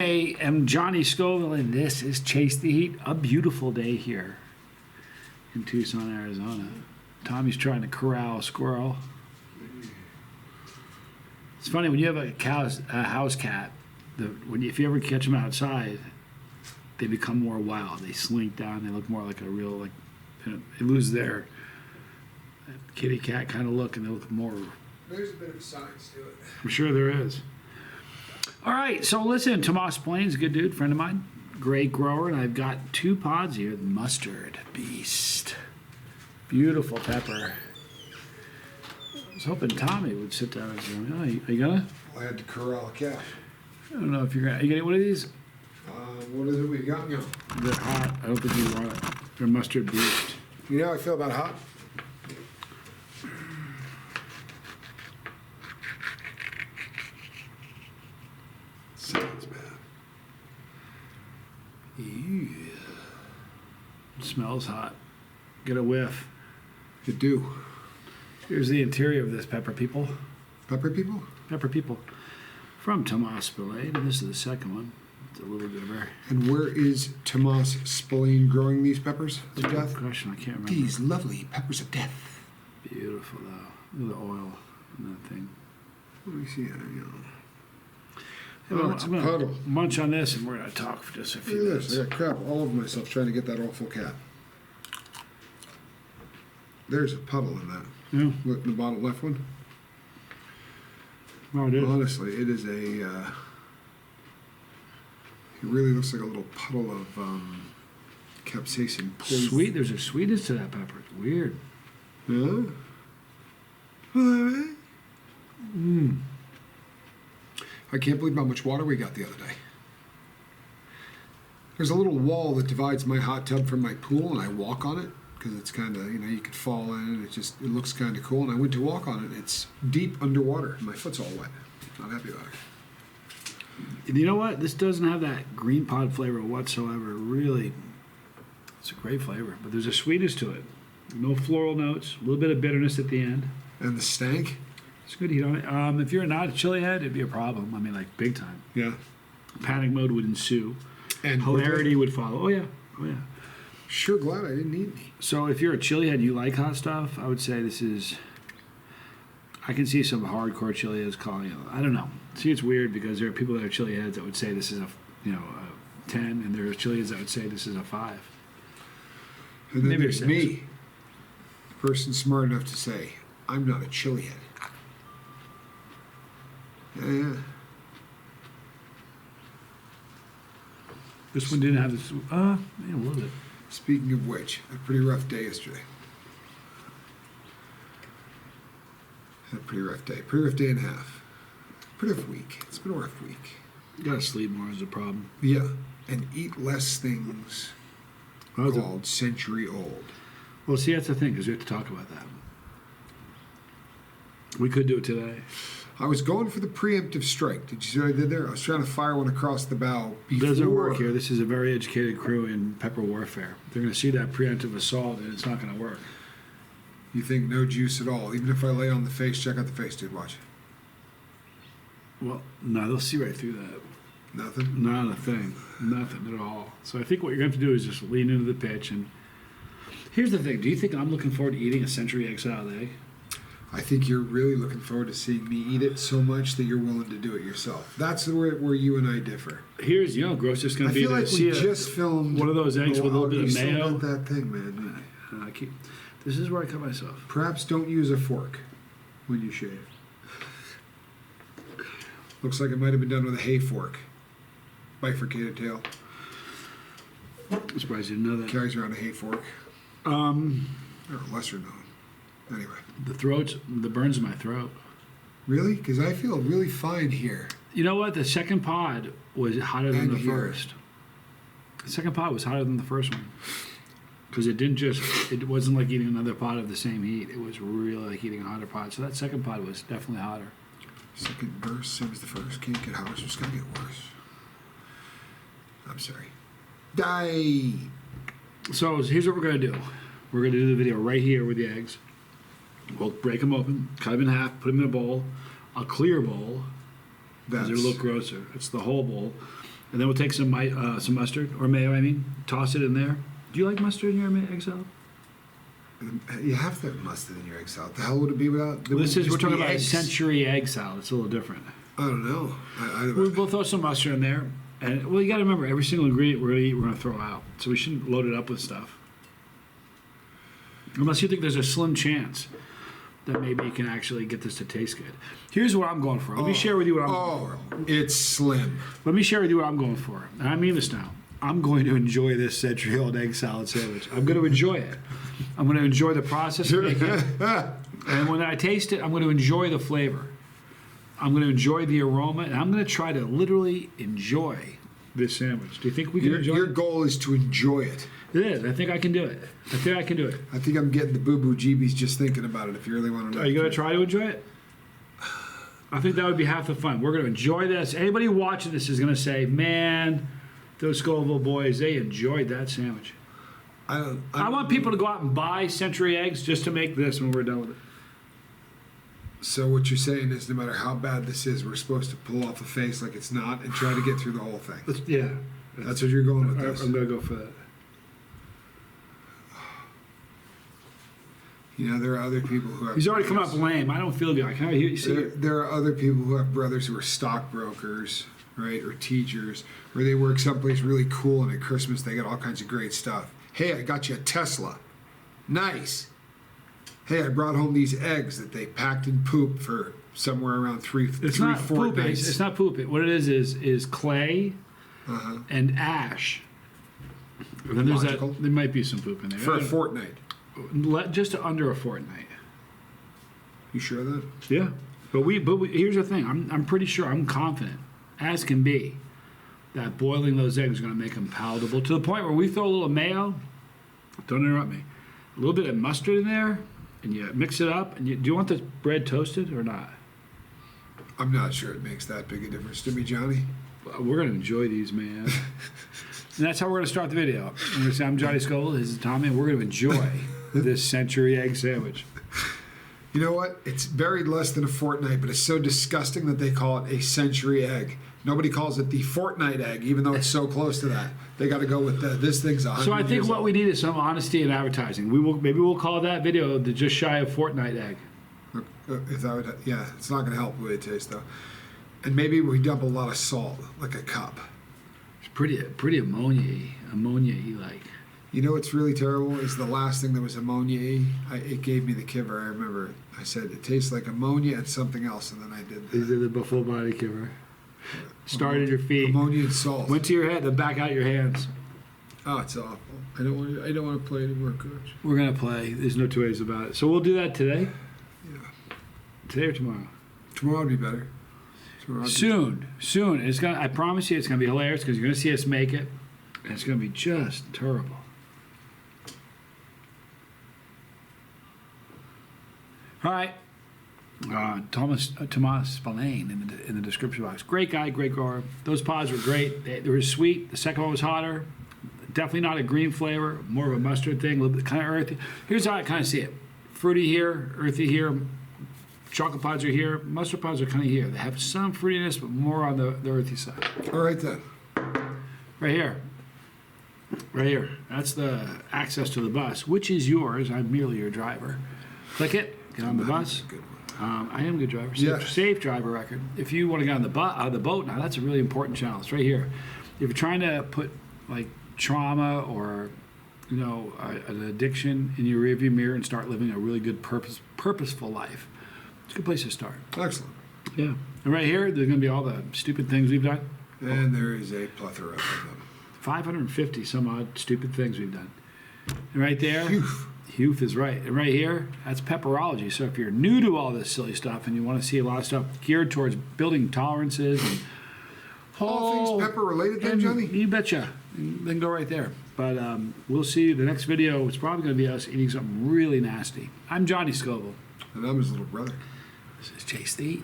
I am Johnny Scoville, and this is Chase the Heat. A beautiful day here in Tucson, Arizona. Tommy's trying to corral a squirrel. It's funny when you have a house cat. If you ever catch them outside, they become more wild. They slink down. They look more like a real they lose their kitty cat kind of look, and they look more. There's a bit of science to it. I'm sure there is. All right, so listen, Tomas Spillane's a good dude, friend of mine, great grower, and I've got 2 pods here. Mustard Beast, beautiful pepper. I was hoping Tommy would sit down and go, oh, are you gonna? I had to corral a cat. I don't know if you're gonna. Are you getting one of these? What is it we got now? They're hot. I don't think you want it. They're Mustard Beast. You know how I feel about hot? Sounds bad. Ew. It smells hot. Get a whiff. You do. Here's the interior of this pepper people. Pepper people? Pepper people. From Tomas Spillane, and this is the second one. It's a little goober. And where is Tomas Spillane growing these peppers of Good death? question, I can't remember. These lovely peppers of death. Beautiful though. Look at the oil in that thing. Let me see. I'm It's a gonna puddle. munch on this, and we're gonna talk for just a few Look at minutes. this. I got crap all over myself trying to get that awful cat. There's a puddle in that. Yeah. Look in the bottom left one. Oh, it is. Honestly, it is a. It really looks like a little puddle of capsaicin. Sweet. There's a sweetness to that pepper. It's weird. Yeah. I can't believe how much water we got the other day. There's a little wall that divides my hot tub from my pool, and I walk on it because it's kind of, you could fall in, and it looks kind of cool. And I went to walk on it. It's deep underwater. My foot's all wet. Not happy about it. And you know what? This doesn't have that green pod flavor whatsoever. Really, it's a great flavor, but there's a sweetness to it. No floral notes. A little bit of bitterness at the end. And the stank? It's good heat on it. If you're not a chili head, it'd be a problem. I mean, like big time. Yeah. Panic mode would ensue. And Hilarity would follow. Oh yeah. Oh yeah. Sure glad I didn't eat any. So if you're a chili head and you like hot stuff, I would say this is. I can see some hardcore chili heads calling it. I don't know. See, it's weird because there are people that are chili heads that would say this is a 10, and there are chili heads that would say this is a 5. And then Maybe there's it's me, the person smart enough to say, I'm not a chili head. Yeah. This one didn't have this. A little bit. Speaking of which, a pretty rough day yesterday. Had a pretty rough day. Pretty rough day and a half. Pretty rough week. It's been a rough week. You gotta sleep more is a problem. Yeah. And eat less things called century old. Well, see, that's the thing, because we have to talk about that. We could do it today. I was going for the preemptive strike. Did you see what I did there? I was trying to fire one across the bow It doesn't work here. This is a very educated crew in pepper warfare. They're going to see that preemptive assault, and it's not going to work. You think no juice at all. Even if I lay on the face, check out the face, dude. Watch. Well, no, they'll see right through that. Nothing? Not a thing. Nothing at all. So I think what you're going to have to do is just lean into the pitch. And here's the thing. Do you think I'm looking forward to eating a century exiled egg? I think you're really looking forward to seeing me eat it so much that you're willing to do it yourself. That's where you and I differ. Here's, gross just going to be I feel to like see we just filmed one of those eggs with a little bit of mayo. That thing, man. This is where I cut myself. Perhaps don't use a fork when you shave. Looks like it might have been done with a hay fork. Bifurcated tail. I'm surprised you didn't know that. Carries around a hay fork. Or lesser known. Anyway. The burns in my throat. Really? Because I feel really fine here. You know what? The second pod was hotter than And the here. first. The second pod was hotter than the first one. Because it wasn't like eating another pot of the same heat. It was really like eating a hotter pot. So that second pod was definitely hotter. Second burst, same as the first. Can't get hotter, so it's going to get worse. I'm sorry. Die! So here's what we're going to do. We're going to do the video right here with the eggs. We'll break them open, cut them in half, put them in a bowl, a clear bowl, because it'll look grosser. It's the whole bowl. And then we'll take some mustard, or mayo, I mean. Toss it in there. Do you like mustard in your egg salad? You have to have mustard in your egg salad. The hell would it be without? We're talking about eggs. A century egg salad. It's a little different. I don't know. We'll throw some mustard in there. And, well, you got to remember, every single ingredient we're going to eat, we're going to throw out. So we shouldn't load it up with stuff. Unless you think there's a slim chance that maybe you can actually get this to taste good. Here's what I'm going for. Let me share with you what I'm going for. It's slim. Let me share with you what I'm going for. And I mean this now. I'm going to enjoy this century-old egg salad sandwich. I'm going to enjoy it. I'm going to enjoy the process of making it. And when I taste it, I'm going to enjoy the flavor. I'm going to enjoy the aroma. And I'm going to try to literally enjoy this sandwich. Do you think we can enjoy it? Your goal is to enjoy it. It is. I think I can do it. I think I'm getting the boo-boo jeebies just thinking about it, if you really want to know. Are you going to try to enjoy it? I think that would be half the fun. We're going to enjoy this. Anybody watching this is going to say, man, those Scoville boys, they enjoyed that sandwich. I want people to go out and buy Century eggs just to make this when we're done with it. So what you're saying is no matter how bad this is, we're supposed to pull off a face like it's not and try to get through the whole thing. Yeah. That's what you're going with this. I'm going to go for that. You know, there are other people who have... He's already come up lame. I don't feel good. I can hear you. There are other people who have brothers who are stockbrokers, right, or teachers, or they work someplace really cool, and at Christmas they got all kinds of great stuff. Hey, I got you a Tesla. Nice. Hey, I brought home these eggs that they packed in poop for somewhere around three fortnights. It's not poop. What it is clay and ash. And then there's that. There might be some poop in there. For a fortnight. Just under a fortnight. You sure of that? Yeah. But here's the thing. I'm pretty sure. I'm confident, as can be, that boiling those eggs is going to make them palatable to the point where we throw a little mayo. Don't interrupt me. A little bit of mustard in there, and you mix it up. And do you want the bread toasted or not? I'm not sure it makes that big a difference to me, Johnny. We're going to enjoy these, man. And that's how we're going to start the video. I'm going to say, I'm Johnny Scoville, this is Tommy, and we're going to enjoy this century egg sandwich. You know what? It's buried less than a fortnight, but it's so disgusting that they call it a century egg. Nobody calls it the fortnight egg, even though it's so close to that. They got to go with this thing's 100 So I think years what old. we need is some honesty in advertising. Maybe we'll call that video the just shy of fortnight egg. If that would, yeah, it's not going to help the way it tastes though. And maybe we dump a lot of salt, like a cup. It's pretty ammonia-y like. You know what's really terrible is the last thing that was ammonia-y. It gave me the kiver. I remember I said it tastes like ammonia and something else, and then I did that. These are the full body kiver. Started your feet. Ammonia and salt. Went to your head, then back out your hands. Oh, it's awful. I don't want to play anymore, Coach. We're gonna play. There's no two ways about it. So we'll do that today. Yeah. Today or tomorrow? Tomorrow would be better. Soon. It's gonna. I promise you, it's gonna be hilarious because you're gonna see us make it, and it's gonna be just terrible. All right, Tomas Spillane in the description box. Great guy, great grower. Those pods were great. They were sweet. The second one was hotter. Definitely not a green flavor. More of a mustard thing. A little bit kind of earthy. Here's how I kind of see it: fruity here, earthy here. Chocolate pods are here. Mustard pods are kind of here. They have some fruitiness, but more on the earthy side. All right then. Right here. Right here. That's the access to the bus, which is yours. I'm merely your driver. Click it. Get on the bus. I am a good driver. Safe driver record. If you want to get on the boat, now that's a really important channel. It's right here. If you're trying to put like trauma or an addiction in your rearview mirror and start living a really good purposeful life, it's a good place to start. Excellent. Yeah. And right here, there's going to be all the stupid things we've done. And there is a plethora of them. 550 some odd stupid things we've done. And right there, Phew is right. And right here, that's pepperology. So if you're new to all this silly stuff and you want to see a lot of stuff geared towards building tolerances and all things pepper related then, Johnny? You betcha. Then go right there. But we'll see you. The next video is probably going to be us eating something really nasty. I'm Johnny Scoville. And I'm his little brother. This is Chase the Eat.